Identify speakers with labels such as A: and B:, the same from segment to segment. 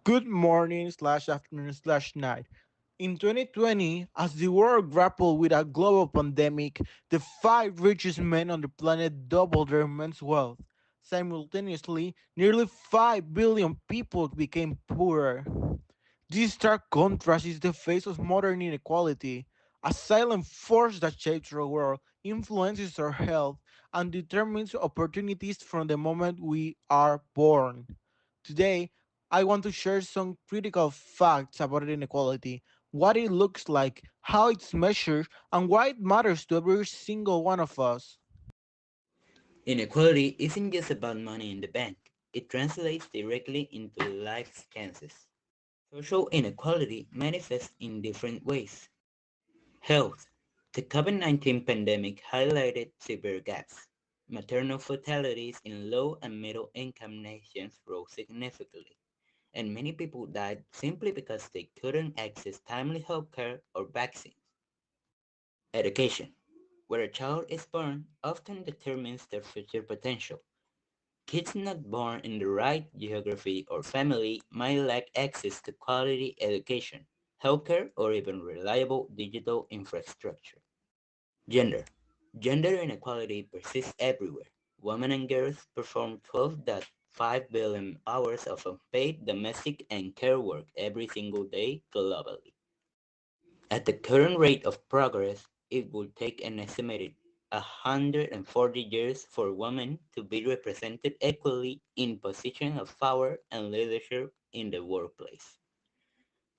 A: Good morning slash afternoon slash night. In 2020, as the world grappled with a global pandemic, the five richest men on the planet doubled their immense wealth. Simultaneously, nearly 5 billion people became poorer. This stark contrast is the face of modern inequality, a silent force that shapes our world, influences our health, and determines opportunities from the moment we are born. Today, I want to share some critical facts about inequality, what it looks like, how it's measured, and why it matters to every single one of us.
B: Inequality isn't just about money in the bank. It translates directly into life's chances. Social inequality manifests in different ways. Health. The COVID-19 pandemic highlighted severe gaps. Maternal fatalities in low and middle income nations rose significantly, and many people died simply because they couldn't access timely healthcare or vaccines. Education. Where a child is born often determines their future potential. Kids not born in the right geography or family might lack access to quality education, healthcare, or even reliable digital infrastructure. Gender. Gender inequality persists everywhere. Women and girls perform 12.5 billion hours of unpaid domestic and care work every single day globally. At the current rate of progress, it will take an estimated 140 years for women to be represented equally in positions of power and leadership in the workplace.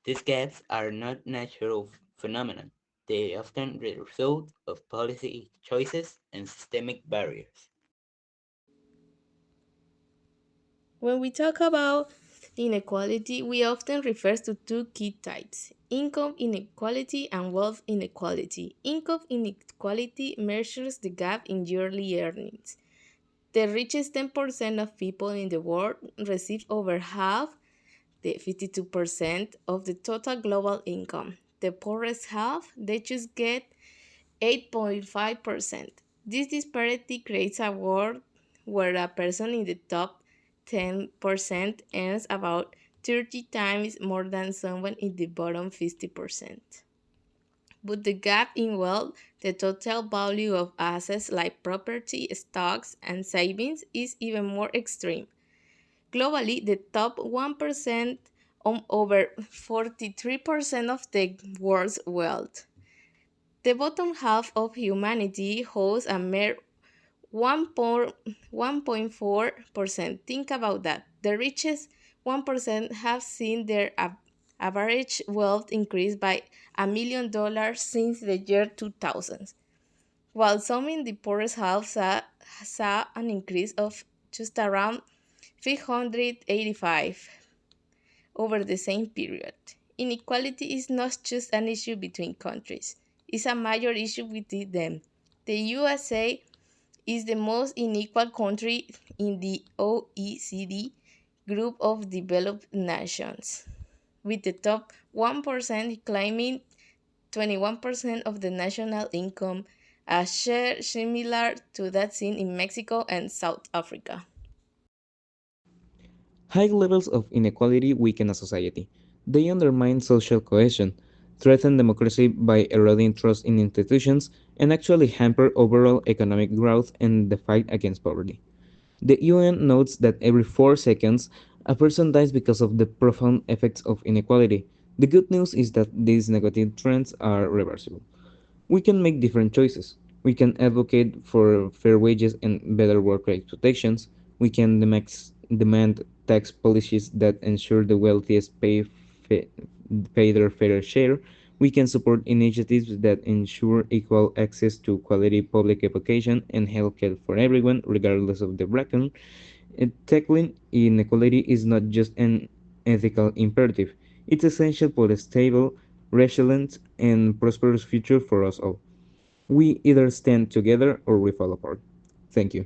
B: These gaps are not natural phenomena. They often result of policy choices and systemic barriers.
C: When we talk about inequality, we often refer to two key types: income inequality and wealth inequality. Income inequality measures the gap in yearly earnings. The richest 10% of people in the world receive over half, the 52% of the total global income. The poorest half, they just get 8.5%. This disparity creates a world where a person in the top 10% earns about 30 times more than someone in the bottom 50%. But the gap in wealth, the total value of assets like property, stocks, and savings, is even more extreme. Globally, the top 1% own over 43% of the world's wealth. The bottom half of humanity holds a mere 1.4%. Think about that. The richest 1% have seen their average wealth increase by $1 million since the year 2000, while some in the poorest half saw an increase of just around 385 over the same period. Inequality is not just an issue between countries, it's a major issue within them. The USA is the most unequal country in the OECD group of developed nations, with the top 1% claiming 21% of the national income, a share similar to that seen in Mexico and South Africa.
D: High levels of inequality weaken a society. They undermine social cohesion, threaten democracy by eroding trust in institutions, and actually hamper overall economic growth and the fight against poverty. The UN notes that every 4 seconds, a person dies because of the profound effects of inequality. The good news is that these negative trends are reversible. We can make different choices. We can advocate for fair wages and better work-life protections. We can demand tax policies that ensure the wealthiest pay their fair share. We can support initiatives that ensure equal access to quality public education and healthcare for everyone, regardless of the background. Tackling inequality is not just an ethical imperative, it's essential for a stable, resilient, and prosperous future for us all. We either stand together or we fall apart. Thank you.